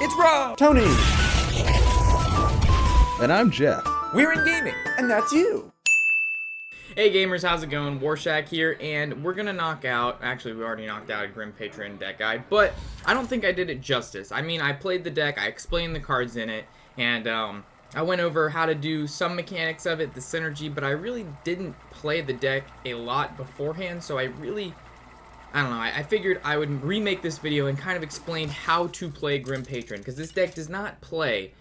It's Rob! Tony! And I'm Jeff. We're in gaming. And that's you. Hey gamers, how's it going? Warshak here, and we're gonna knock out, actually we already knocked out a Grim Patron deck guide, but I don't think I did it justice. I mean, I played the deck, I explained the cards in it, and I went over how to do some mechanics of it, the synergy, but I really didn't play the deck a lot beforehand, so I don't know, I figured I would remake this video and kind of explain how to play Grim Patron, because this deck does not play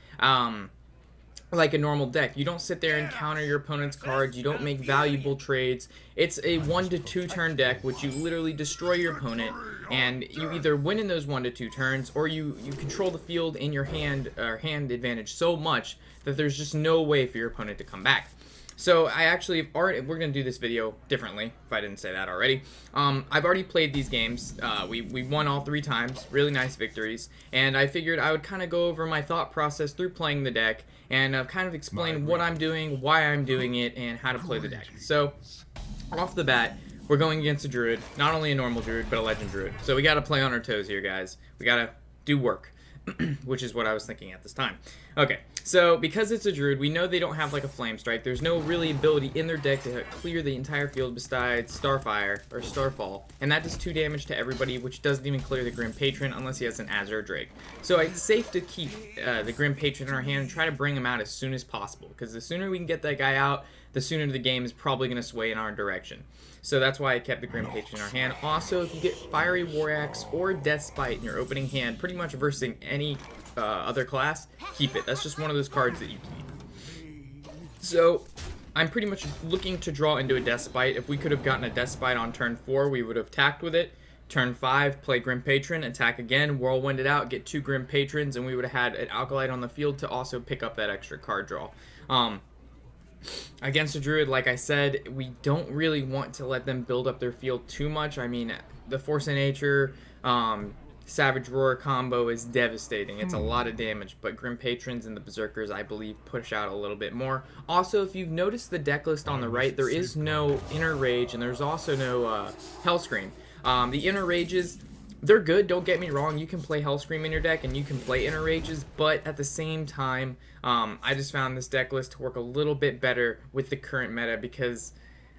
like a normal deck. You don't sit there and counter your opponent's cards, you don't make valuable trades. It's a 1 to 2 turn deck, which you literally destroy your opponent, and you either win in those 1 to 2 turns, or you control the field in your hand advantage so much that there's just no way for your opponent to come back. So I actually have already, we're going to do this video differently, if I didn't say that already. I've already played these games. We won all 3 times, really nice victories, and I figured I would kind of go over my thought process through playing the deck, and kind of explain what I'm doing, why I'm doing it, and how to play the deck. So, off the bat, we're going against a Druid, not only a normal Druid, but a Legend Druid. So we got to play on our toes here, guys. We got to do work, which is what I was thinking at this time. Okay, so because it's a Druid, we know they don't have like a Flame Strike. There's no really ability in their deck to clear the entire field besides Starfire or Starfall, and that does 2 damage to everybody, which doesn't even clear the Grim Patron unless he has an Azure Drake. So it's safe to keep the Grim Patron in our hand and try to bring him out as soon as possible, because the sooner we can get that guy out, the sooner the game is probably going to sway in our direction. So that's why I kept the Grim Patron in our hand. Also, if you get Fiery War Axe or Death Spite in your opening hand, pretty much versing any other class, keep it. That's just one of those cards that you keep. So I'm pretty much looking to draw into a Death Spite. If we could have gotten a Death Spite on turn 4, we would have attacked with it. Turn 5, play Grim Patron, attack again, whirlwind it out, get 2 Grim Patrons, and we would have had an Alkalite on the field to also pick up that extra card draw. Against a Druid, like I said, we don't really want to let them build up their field too much. I mean, the Force of Nature, Savage Roar combo is devastating. It's a lot of damage, but Grim Patrons and the Berserkers, I believe, push out a little bit more. Also, if you've noticed the deck list on the right, there is no Inner Rage, and there's also no Hellscream. The Inner Rages, they're good, don't get me wrong. You can play Hellscream in your deck, and you can play Inner Rages, but at the same time, I just found this deck list to work a little bit better with the current meta, because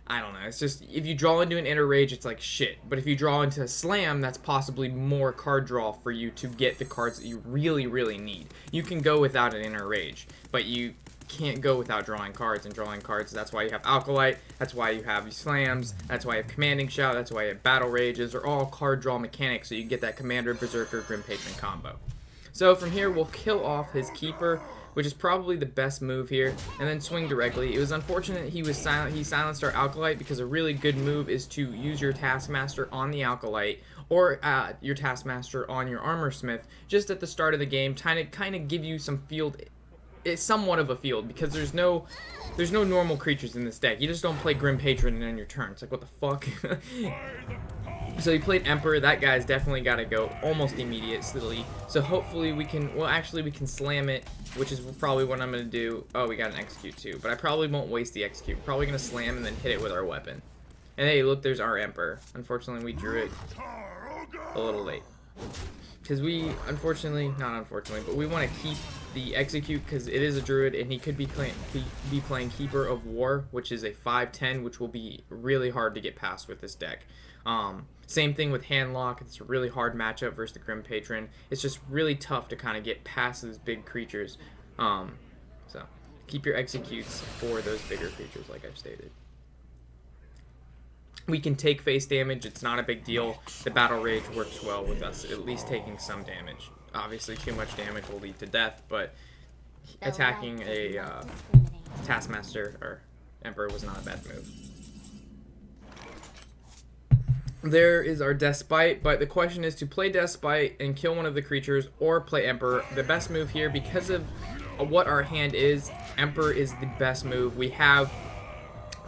I don't know, it's just, if you draw into an Inner Rage, it's like shit. But if you draw into a Slam, that's possibly more card draw for you to get the cards that you really, really need. You can go without an Inner Rage, but you can't go without drawing cards, and drawing cards, that's why you have Alkalite, that's why you have Slams, that's why you have Commanding Shout, that's why you have Battle Rages, are all card draw mechanics, so you get that Commander, Berserker, Grim Patron combo. So from here, we'll kill off his Keeper, which is probably the best move here, and then swing directly. It was unfortunate he silenced our Alkalite, because a really good move is to use your Taskmaster on the Alkalite, or your Taskmaster on your Armor Smith, just at the start of the game, kind of give you some field. It's somewhat of a field, because there's no normal creatures in this deck. You just don't play Grim Patron and end your turn. It's like, what the fuck? So he played Emperor. That guy's definitely got to go almost immediately. So hopefully we can, well, actually we can slam it, which is probably what I'm going to do. Oh, we got an execute too, but I probably won't waste the execute. We're probably going to slam and then hit it with our weapon. And hey, look, there's our Emperor. Unfortunately, we drew it a little late. Because we, not unfortunately, but we want to keep the execute, because it is a Druid, and he could be playing Keeper of War, which is a 5/10, which will be really hard to get past with this deck. Same thing with Handlock. It's a really hard matchup versus the Grim Patron. It's just really tough to kind of get past those big creatures. So keep your executes for those bigger creatures, like I've stated. We can take face damage, it's not a big deal. The Battle Rage works well with us, at least taking some damage. Obviously, too much damage will lead to death, but attacking a Taskmaster or Emperor was not a bad move. There is our Death Spite, but the question is to play Death Spite and kill one of the creatures, or play Emperor. The best move here, because of what our hand is, Emperor is the best move. We have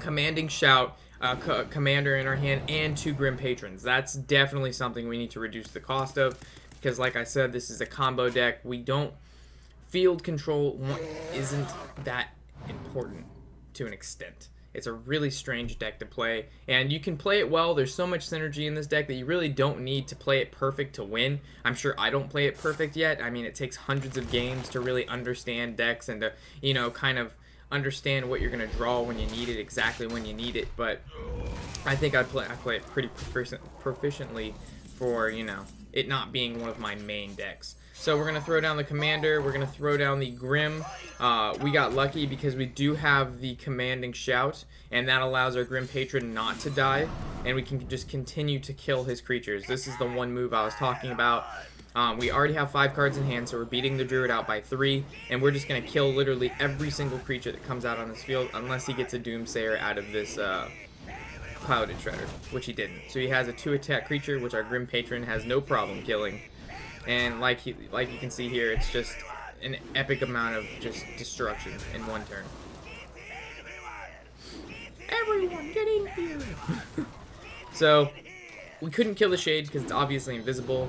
Commanding Shout, Commander in our hand, and 2 Grim Patrons. That's definitely something we need to reduce the cost of, because like I said, this is a combo deck. We don't, field control isn't that important to an extent. It's a really strange deck to play, and you can play it well. There's so much synergy in this deck that you really don't need to play it perfect to win. I'm sure I don't play it perfect yet. I mean, it takes hundreds of games to really understand decks and to, you know, kind of understand what you're going to draw when you need it, exactly when you need it, but I think I play it pretty proficiently for, you know, it not being one of my main decks. So we're going to throw down the Commander. We're going to throw down the Grim. We got lucky because we do have the Commanding Shout, and that allows our Grim Patron not to die, and we can just continue to kill his creatures. This is the one move I was talking about. We already have 5 cards in hand, so we're beating the Druid out by 3, and we're just going to kill literally every single creature that comes out on this field, unless he gets a Doomsayer out of this Clouded Shredder, which he didn't. So he has a 2-attack creature, which our Grim Patron has no problem killing. And like you can see here, it's just an epic amount of just destruction in one turn. Everyone get in here! So, we couldn't kill the Shade because it's obviously invisible.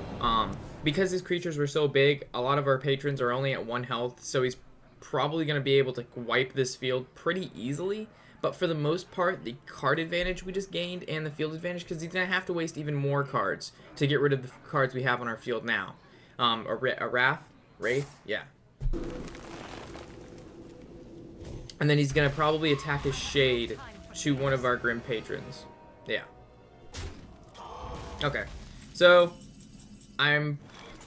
Because his creatures were so big, a lot of our patrons are only at 1 health, so he's probably going to be able to wipe this field pretty easily. But for the most part, the card advantage we just gained and the field advantage, because he's going to have to waste even more cards to get rid of the cards we have on our field now. A Wraith? Yeah. And then he's going to probably attack his Shade to one of our Grim Patrons. Yeah. Okay. So,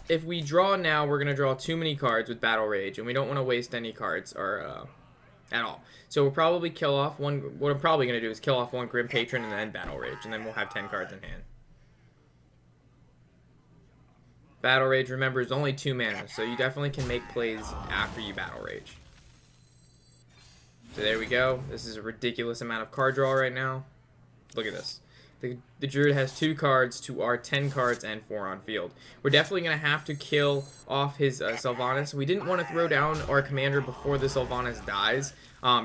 if we draw now, we're going to draw too many cards with Battle Rage, and we don't want to waste any cards or at all. So we'll probably kill off one. What I'm probably going to do is kill off one Grim Patron and then Battle Rage, and then we'll have 10 cards in hand. Battle Rage, remember, is only 2 mana, so you definitely can make plays after you Battle Rage. So there we go. This is a ridiculous amount of card draw right now. Look at this. The Druid has 2 cards to our 10 cards and 4 on field. We're definitely going to have to kill off his Sylvanas. We didn't want to throw down our Commander before the Sylvanas dies,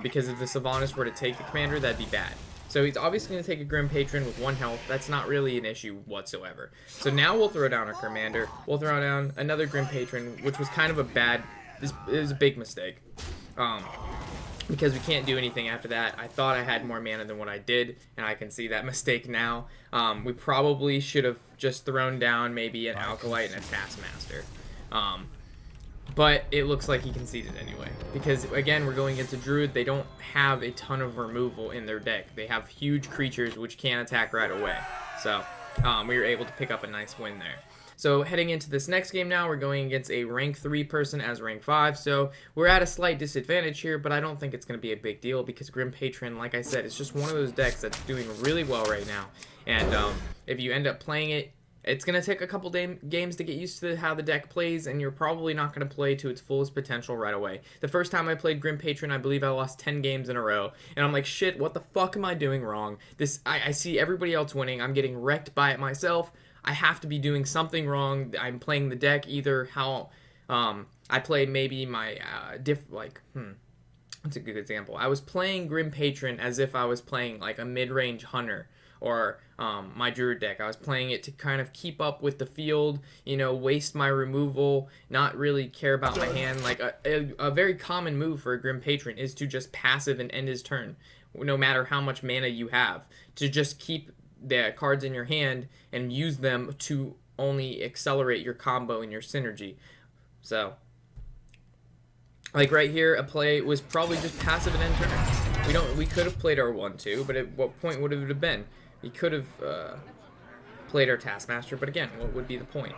because if the Sylvanas were to take the Commander, that'd be bad. So he's obviously going to take a Grim Patron with 1 health. That's not really an issue whatsoever. So now we'll throw down our Commander. We'll throw down another Grim Patron, which was kind of it was a big mistake. Because we can't do anything after that. I thought I had more mana than what I did, and I can see that mistake now. We probably should have just thrown down maybe an Alkalite and a Taskmaster. But it looks like he conceded anyway. Because, again, we're going into Druid. They don't have a ton of removal in their deck. They have huge creatures which can't attack right away. So, we were able to pick up a nice win there. So heading into this next game now, we're going against a rank 3 person as rank 5. So we're at a slight disadvantage here, but I don't think it's going to be a big deal because Grim Patron, like I said, is just one of those decks that's doing really well right now. And if you end up playing it, it's going to take a couple games to get used to how the deck plays, and you're probably not going to play to its fullest potential right away. The first time I played Grim Patron, I believe I lost 10 games in a row, and I'm like, shit, what the fuck am I doing wrong? I see everybody else winning. I'm getting wrecked by it myself. I have to be doing something wrong. I'm playing the deck either how I played maybe my what's a good example? I was playing Grim Patron as if I was playing like a mid-range Hunter or my Druid deck. I was playing it to kind of keep up with the field, you know, waste my removal, not really care about my hand. Like a very common move for a Grim Patron is to just passive and end his turn, no matter how much mana you have, to just keep the cards in your hand and use them to only accelerate your combo and your synergy. So, like right here, a play was probably just passive and end turn. We could have played our 1-2, but at what point would it have been? We could have played our Taskmaster, but again, what would be the point?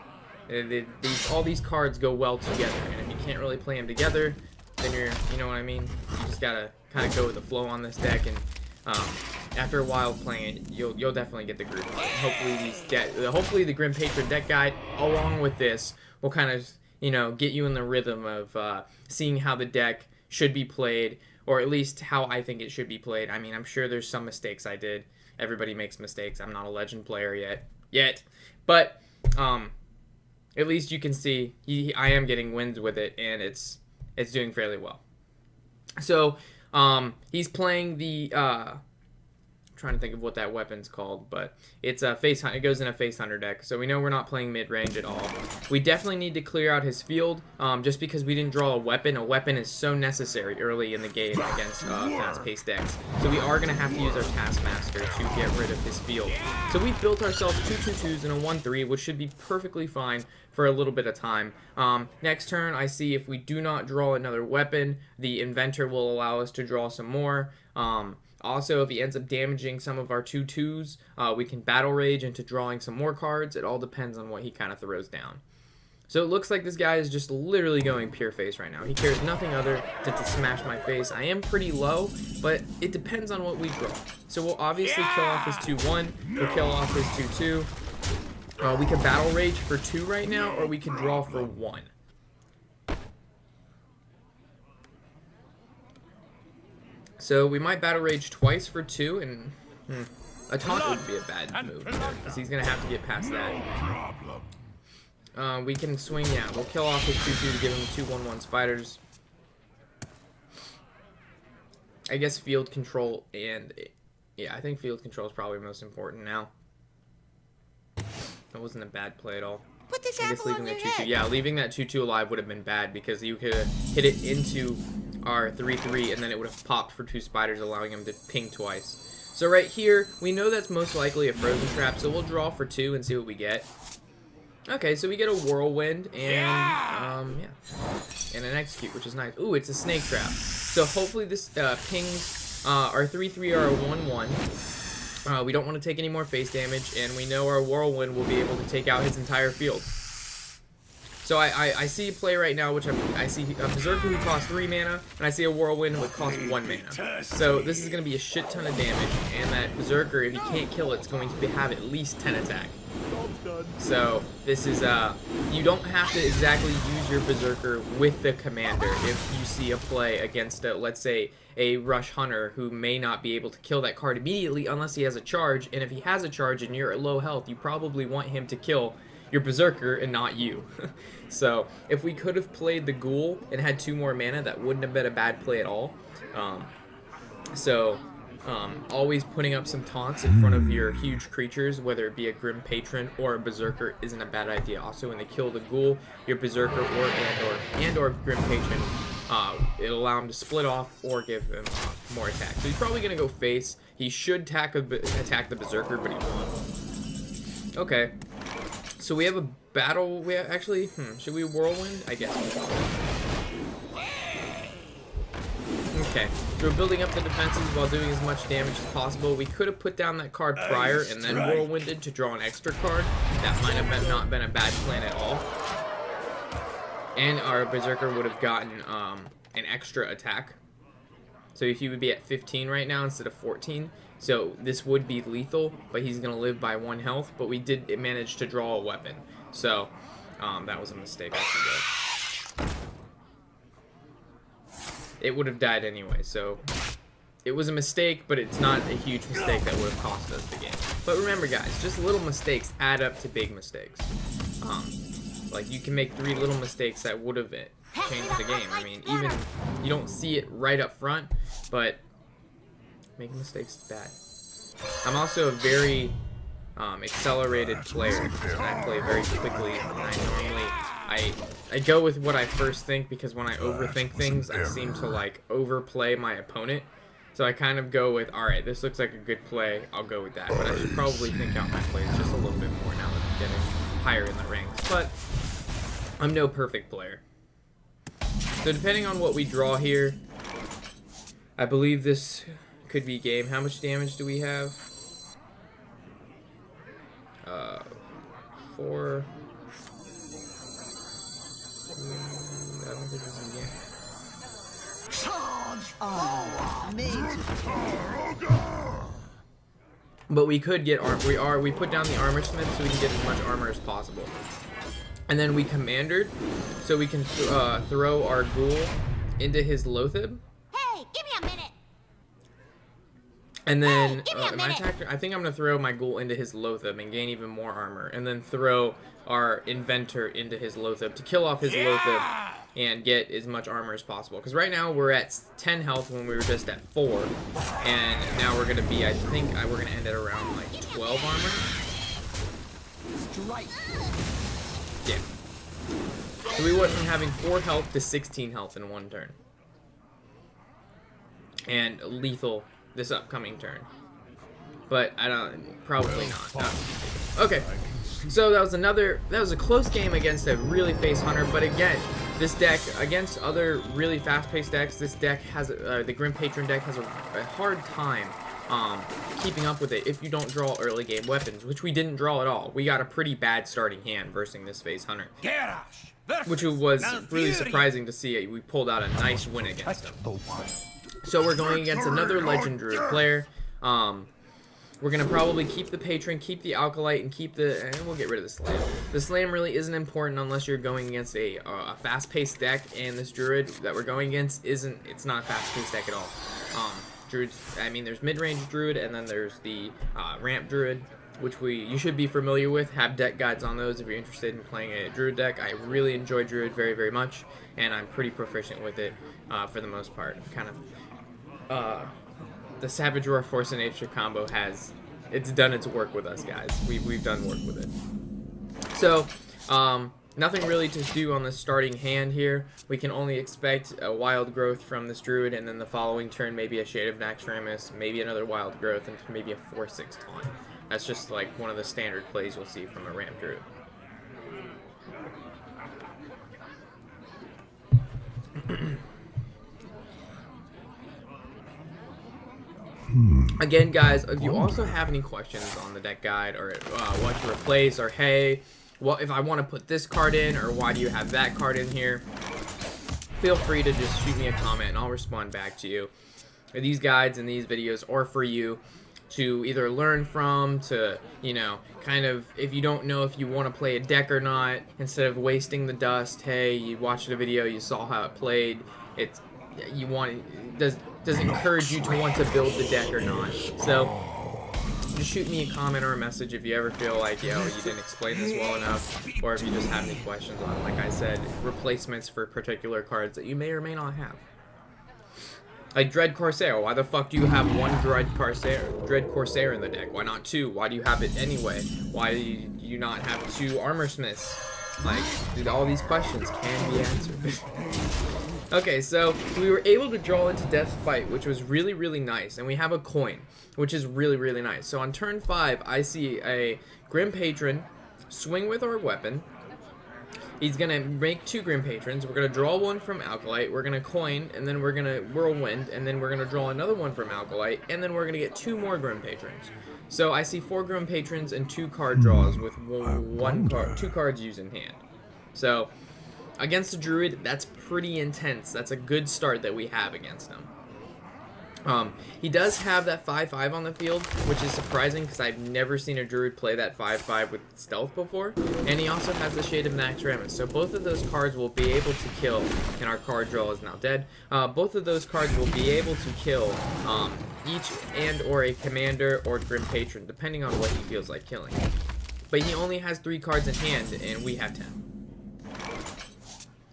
All these cards go well together, and if you can't really play them together, then you know what I mean? You just gotta kind of go with the flow on this deck, and after a while playing it, you'll definitely get the groove of it. Hopefully the Grim Patron deck guide, along with this, will kind of, you know, get you in the rhythm of seeing how the deck should be played, or at least how I think it should be played. I mean, I'm sure there's some mistakes I did. Everybody makes mistakes. I'm not a legend player yet. But at least you can see I am getting wins with it, and it's doing fairly well. So he's playing the trying to think of what that weapon's called, but it's a face hunt. It goes in a face hunter deck, so we know we're not playing mid range at all. We definitely need to clear out his field, just because we didn't draw a weapon. A weapon is so necessary early in the game against fast-paced decks. So we are gonna have to use our Taskmaster to get rid of his field. So we built ourselves 2/2/2s and a 1/3, which should be perfectly fine for a little bit of time. Next turn, I see if we do not draw another weapon, the Inventor will allow us to draw some more. Also, if he ends up damaging some of our 2/2s, we can Battle Rage into drawing some more cards. It all depends on what he kind of throws down. So it looks like this guy is just literally going pure face right now. He cares nothing other than to smash my face. I am pretty low, but it depends on what we draw. So we'll obviously kill off his 2/1. We'll kill off his 2/2. We can Battle Rage for 2 right now, or we can draw for 1. So we might Battle Rage twice for 2, and a taunt would be a bad move there, because he's going to have to get past that. We can swing, yeah, we'll kill off his 2/2 to give him 2/1/1 spiders. I guess field control and, yeah, I think field control is probably most important now. That wasn't a bad play at all. Put this I guess apple leaving on that your 2/2, head. yeah, leaving that 2/2 alive would have been bad, because you could have hit it into our 3/3, and then it would have popped for 2 spiders, allowing him to ping twice. So right here, we know that's most likely a frozen trap, so we'll draw for 2 and see what we get. Okay, so we get a whirlwind and and an execute, which is nice. Ooh, it's a snake trap. So hopefully this pings our 3/3 or our 1/1. We don't want to take any more face damage, and we know our whirlwind will be able to take out his entire field. So I see a play right now, which I see a Berserker who costs 3 mana, and I see a Whirlwind who costs 1 mana. So this is going to be a shit ton of damage, and that Berserker, if he can't kill it, is going to have at least 10 attack. So this is, you don't have to exactly use your Berserker with the Commander if you see a play against, let's say, a Rush Hunter who may not be able to kill that card immediately unless he has a charge, and if he has a charge and you're at low health, you probably want him to kill your Berserker and not you. So if we could have played the Ghoul and had 2 more mana, that wouldn't have been a bad play at all. Always putting up some taunts in front of your huge creatures, whether it be a Grim Patron or a Berserker, isn't a bad idea. Also, when they kill the Ghoul, your Berserker or Grim Patron, it'll allow him to split off or give him more attack. So he's probably going to go face. He should attack the Berserker, but he won't. Okay. So we have a battle. We actually, should we Whirlwind? I guess we will. Okay, so we're building up the defenses while doing as much damage as possible. We could have put down that card prior and then Whirlwinded to draw an extra card. That might have not been a bad plan at all. And our Berserker would have gotten an extra attack. So he would be at 15 right now instead of 14. So this would be lethal, but he's going to live by 1 health. But we did manage to draw a weapon. So that was a mistake. I should go. It would have died anyway, so it was a mistake, but it's not a huge mistake that would have cost us the game. But remember, guys, just little mistakes add up to big mistakes. Like, you can make 3 little mistakes that would have changed the game. I mean, even you don't see it right up front, but making mistakes is bad. I'm also a very accelerated player, and I play very quickly, and I go with what I first think, because when I overthink things, I seem to, like, overplay my opponent. So I kind of go with, alright, this looks like a good play, I'll go with that. But I should probably think out my plays just a little bit more now that I'm getting higher in the ranks. But I'm no perfect player. So depending on what we draw here, I believe this could be game. How much damage do we have? 4... I don't think this is a game. But we could get we put down the armor smith so we can get as much armor as possible. And then we commandered, so we can throw our ghoul into his Loatheb. Hey, give me a minute. And then my I think I'm gonna throw my ghoul into his Loatheb and gain even more armor, and then throw our inventor into his Loatheb to kill off his Loatheb and get as much armor as possible. Because right now we're at 10 health when we were just at 4, and now we're gonna be, I think, we're gonna end at around like 12 armor. Yeah. So we went from having 4 health to 16 health in 1 turn. And lethal this upcoming turn. But I don't, probably not. No. Okay. So that was a close game against a really face hunter, but again, this deck, against other really fast-paced decks, this deck has, the Grim Patron deck has a hard time keeping up with it if you don't draw early game weapons, which we didn't draw at all. We got a pretty bad starting hand versus this face hunter, which was really surprising to see. We pulled out a nice win against him. So we're going against another Legend Druid player. We're going to probably keep the Patron, keep the Alkalite, and keep the... And we'll get rid of the Slam. The Slam really isn't important unless you're going against a fast-paced deck, and this Druid that we're going against isn't... It's not a fast-paced deck at all. Druids... I mean, there's mid-range Druid, and then there's the ramp Druid, which you should be familiar with. Have deck guides on those if you're interested in playing a Druid deck. I really enjoy Druid very, very much, and I'm pretty proficient with it for the most part. Kind of... the Savage Roar Force of Nature combo it's done its work with us, guys. We've done work with it. So, nothing really to do on the starting hand here. We can only expect a Wild Growth from this Druid, and then the following turn maybe a Shade of Naxxramas, maybe another Wild Growth, and maybe a 4/6 taunt. That's just like one of the standard plays you'll see from a ramp Druid. Again, guys, if you also have any questions on the deck guide, or what to replace, or hey, what if I want to put this card in, or why do you have that card in here, feel free to just shoot me a comment and I'll respond back to you. These guides and these videos are for you to either learn from, to, you know, kind of, if you don't know if you want to play a deck or not, instead of wasting the dust, hey, you watched a video, you saw how it played, does it encourage you to want to build the deck or not. So just shoot me a comment or a message if you ever feel like, yo, you didn't explain this well enough, or if you just have any questions on, like I said, replacements for particular cards that you may or may not have. Like Dread Corsair, why the fuck do you have one Dread Corsair in the deck? Why not 2? Why do you have it anyway? Why do you not have 2 Armor Smiths? Like, dude, all these questions can be answered. Okay, so we were able to draw into Death Fight, which was really, really nice. And we have a coin, which is really, really nice. So on turn 5, I see a Grim Patron swing with our weapon. He's going to make 2 Grim Patrons. We're going to draw 1 from Alkalite. We're going to coin, and then we're going to Whirlwind, and then we're going to draw another one from Alkalite, and then we're going to get 2 more Grim Patrons. So I see 4 Grim Patrons and 2 card draws with 2 cards used in hand. So against the Druid, that's pretty intense. That's a good start that we have against him. He does have that 5/5 on the field, which is surprising because I've never seen a Druid play that 5/5 with stealth before. And he also has the Shade of Naxxramas. So both of those cards will be able to kill, and our card draw is now dead. Both of those cards will be able to kill each and or a Commander or Grim Patron, depending on what he feels like killing. But he only has 3 cards in hand, and we have 10.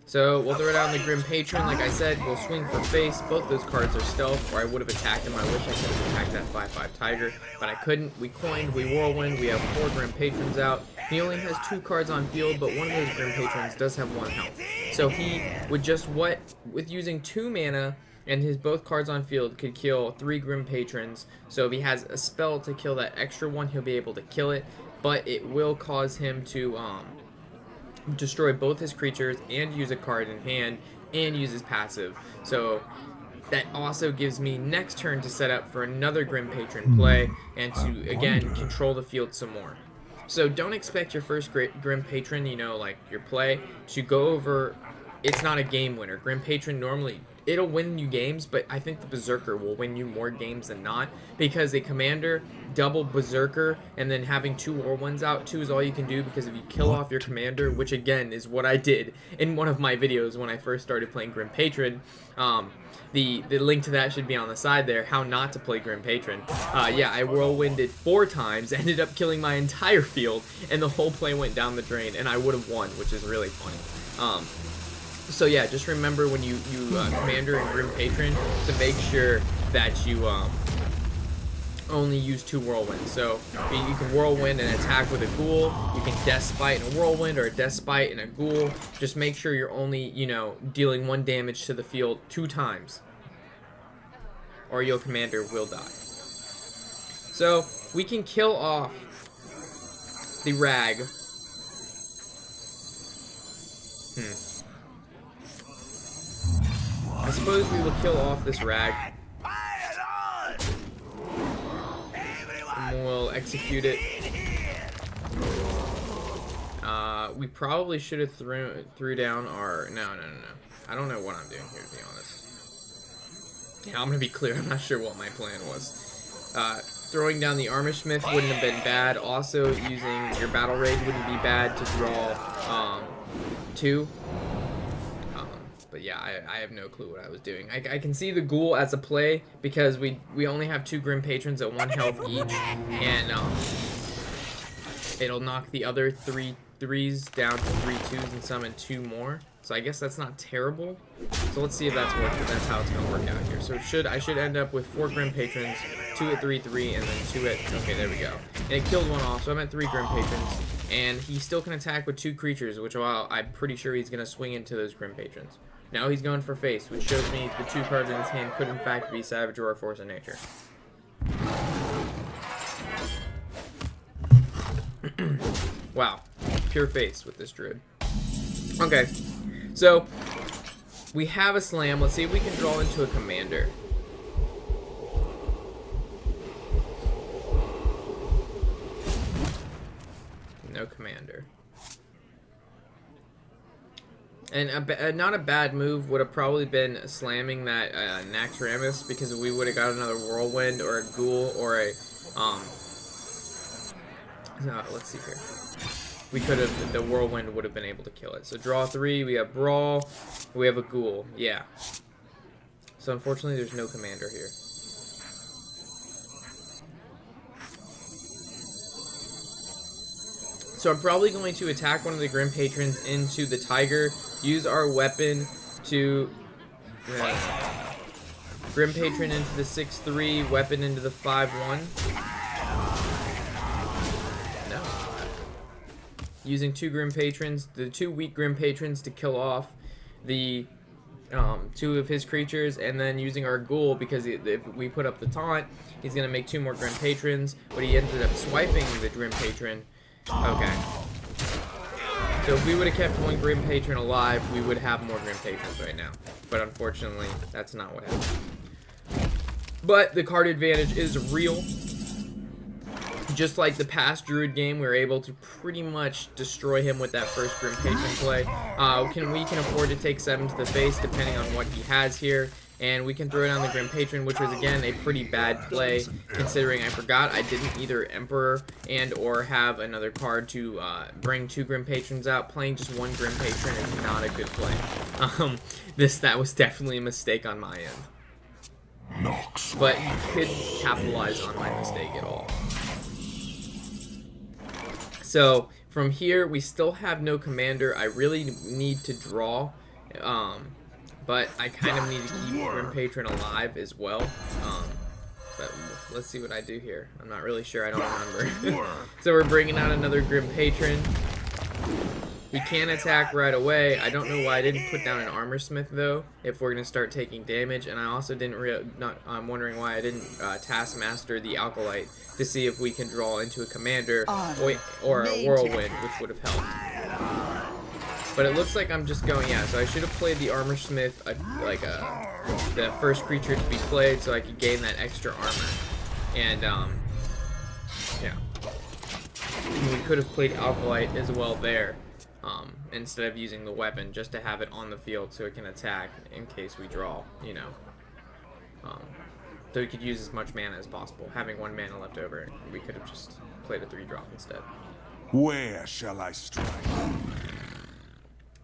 So we'll throw down the Grim Patron. Like I said, we'll swing for face. Both those cards are stealth, or I would have attacked him. I wish I could have attacked that 5/5 Tiger, but I couldn't. We coined, we Whirlwind, we have 4 Grim Patrons out. He only has 2 cards on field, but one of those Grim Patrons does have 1 health. So he would just, with using 2 mana and his both cards on field, could kill 3 Grim Patrons. So if he has a spell to kill that extra one, he'll be able to kill it, but it will cause him to destroy both his creatures and use a card in hand and use his passive. So that also gives me next turn to set up for another Grim Patron play and to again control the field some more. So don't expect your first Grim Patron, you know, like your play, to go over. It's not a game winner. Grim Patron normally, it'll win you games, but I think the Berserker will win you more games than not, because a Commander, double Berserker, and then having 2 Whirlwinds out, 2 is all you can do, because if you kill off your Commander, which again is what I did in one of my videos when I first started playing Grim Patron, the link to that should be on the side there, how not to play Grim Patron. Yeah, I Whirlwinded 4 times, ended up killing my entire field, and the whole play went down the drain, and I would have won, which is really funny. So yeah, just remember when you commander and Grim Patron to make sure that you only use 2 whirlwinds. So you can whirlwind and attack with a ghoul. You can Despite and a whirlwind, or a Despite and a ghoul. Just make sure you're only, you know, dealing 1 damage to the field 2 times, or your commander will die. So we can kill off the rag. I suppose we will kill off this rag. And we'll execute it. We probably should have threw down our... No. I don't know what I'm doing here, to be honest. Yeah, I'm going to be clear. I'm not sure what my plan was. Throwing down the Armor Smith wouldn't have been bad. Also, using your Battle Rage wouldn't be bad to draw 2. But yeah, I have no clue what I was doing. I can see the ghoul as a play because we only have 2 Grim Patrons at 1 health each, and it'll knock the other 3 3s down to 3 2s and summon 2 more. So I guess that's not terrible. So let's see if that's working. That's how it's gonna work out here. So I should end up with 4 Grim Patrons, 2 at 3/3, and then 2 at... Okay, there we go. And it killed 1 off, so I'm at 3 Grim Patrons. And he still can attack with 2 creatures, which I'm pretty sure he's gonna swing into those Grim Patrons. Now he's going for face, which shows me the 2 cards in his hand could in fact be Savage Roar, Force of Nature. Wow, pure face with this Druid. Okay, so we have a slam. Let's see if we can draw into a commander. No commander. And not a bad move would have probably been slamming that Naxxramas, because we would have got another Whirlwind or a Ghoul or a let's see here. We could have, the Whirlwind would have been able to kill it. So draw 3, we have Brawl, we have a Ghoul. Yeah. So unfortunately there's no commander here. So I'm probably going to attack one of the Grim Patrons into the Tiger, use our weapon to Grim Patron into the 6/3, weapon into the 5/1. No. Using 2 Grim Patrons, the 2 weak Grim Patrons to kill off the 2 of his creatures, and then using our Ghoul, because if we put up the taunt, he's going to make 2 more Grim Patrons, but he ended up swiping the Grim Patron. Okay. So if we would have kept 1 Grim Patron alive, we would have more Grim Patrons right now. But unfortunately, that's not what happened. But the card advantage is real. Just like the past Druid game, we were able to pretty much destroy him with that first Grim Patron play. We can afford to take 7 to the face, depending on what he has here. And we can throw down the Grim Patron, which was, again, a pretty bad play, considering I forgot I didn't either Emperor and or have another card to bring 2 Grim Patrons out. Playing just 1 Grim Patron is not a good play. That was definitely a mistake on my end. But you could capitalize on my mistake at all. So, from here, we still have no commander. I really need to draw. But I kind of need to keep Grim Patron alive as well. But let's see what I do here. I'm not really sure. I don't remember. So we're bringing out another Grim Patron. He can attack right away. I don't know why I didn't put down an Armor Smith, though, if we're going to start taking damage. And I also I'm wondering why I didn't Taskmaster the Alkalite to see if we can draw into a commander or a Whirlwind, which would have helped. But it looks like I'm just going, yeah, so I should have played the Armor Smith, the first creature to be played, so I could gain that extra armor. And, yeah. And we could have played Alkalite as well there, instead of using the weapon, just to have it on the field so it can attack in case we draw, you know. So we could use as much mana as possible. Having 1 mana left over, we could have just played a 3-drop instead. Where shall I strike?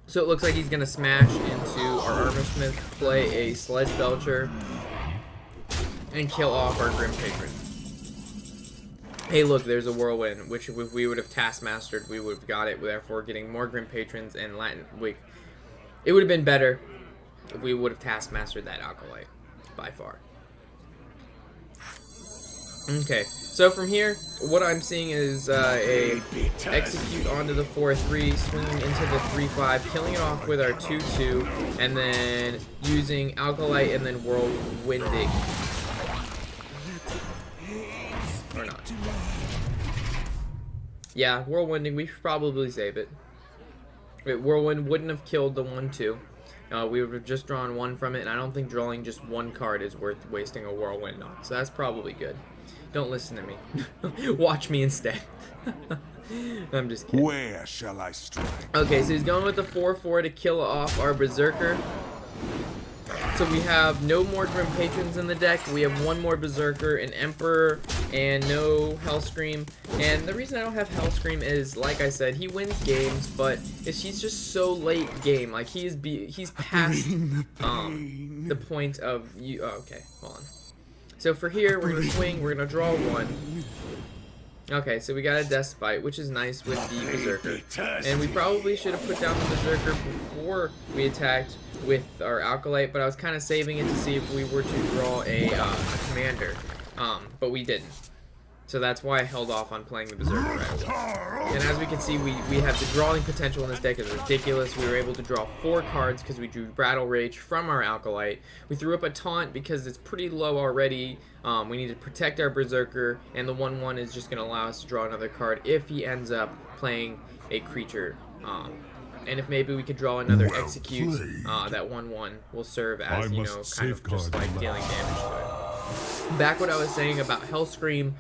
So it looks like he's going to smash into our Armor Smith, play a Sledge Belcher, and kill off our Grim Patron. Hey, look, there's a Whirlwind, which if we would have Taskmastered, we would have got it, therefore getting more Grim Patrons and It would have been better if we would have taskmastered that Acolyte, by far. Okay, so from here, what I'm seeing is a execute onto the 4-3, swinging into the 3-5, killing it off with our 2-2, and then using Acolyte and then Whirlwinding. Or not. Yeah, Whirlwinding, we should probably save it. Whirlwind wouldn't have killed the 1-2. We would have just drawn one from it, and I don't think drawing just one card is worth wasting a Whirlwind on. So that's probably good. Don't listen to me. Watch me instead. I'm just kidding. Where shall I strike? Okay, so he's going with the 4-4 to kill off our Berserker. So we have no more Grim Patrons in the deck. We have one more Berserker, an Emperor, and no Hellscream. And the reason I don't have Hellscream is, like I said, he wins games, but he's just so late game. Like he's past the point of you. Oh, okay, hold on. So for here, we're gonna swing. We're gonna draw one. Okay, so we got a Despite, which is nice with the Berserker. And we probably should have put down the Berserker before we attacked with our Acolyte, but I was kind of saving it to see if we were to draw a Commander, but we didn't. So that's why I held off on playing the Berserker right away. And as we can see, we have the drawing potential in this deck is ridiculous. We were able to draw 4 cards because we drew Battle Rage from our Acolyte. We threw up a Taunt because it's pretty low already. We need to protect our Berserker, and the 1-1 is just going to allow us to draw another card if he ends up playing a creature. And if maybe we could draw another Execute, that 1-1 will serve as, you know, kind of just like dealing damage to it. Back what I was saying about Hellscream,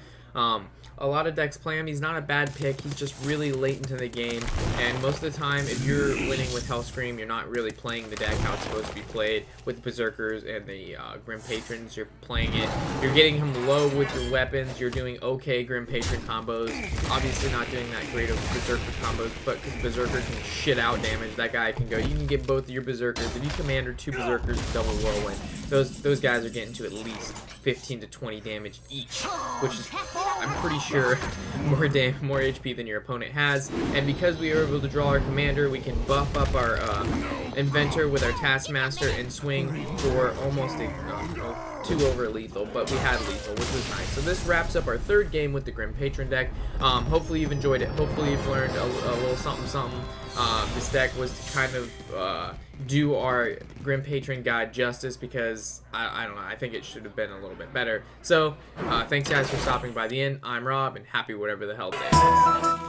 a lot of decks play him. He's not a bad pick. He's just really late into the game. And most of the time, if you're winning with Hellscream, you're not really playing the deck how it's supposed to be played. With Berserkers and the Grim Patrons, you're playing it. You're getting him low with your weapons. You're doing okay Grim Patron combos. Obviously not doing that great of Berserker combos, but because Berserker can shit out damage, that guy can go. You can get both of your Berserkers. If you commander 2 Berserkers with double Whirlwind, those guys are getting to at least 15 to 20 damage each, which is, I'm pretty sure, more HP than your opponent has. And because we were able to draw our commander, we can buff up our inventor with our taskmaster and swing for almost a 2 over lethal, but we had lethal, which was nice. So this wraps up our 3rd game with the Grim Patron deck. Hopefully you've enjoyed it. Hopefully you've learned a little something. This deck was to kind of do our Grim Patron guide justice, because I don't know, I think it should have been a little bit better. So thanks guys for stopping by the end. I'm Rob, and happy whatever the hell day it is.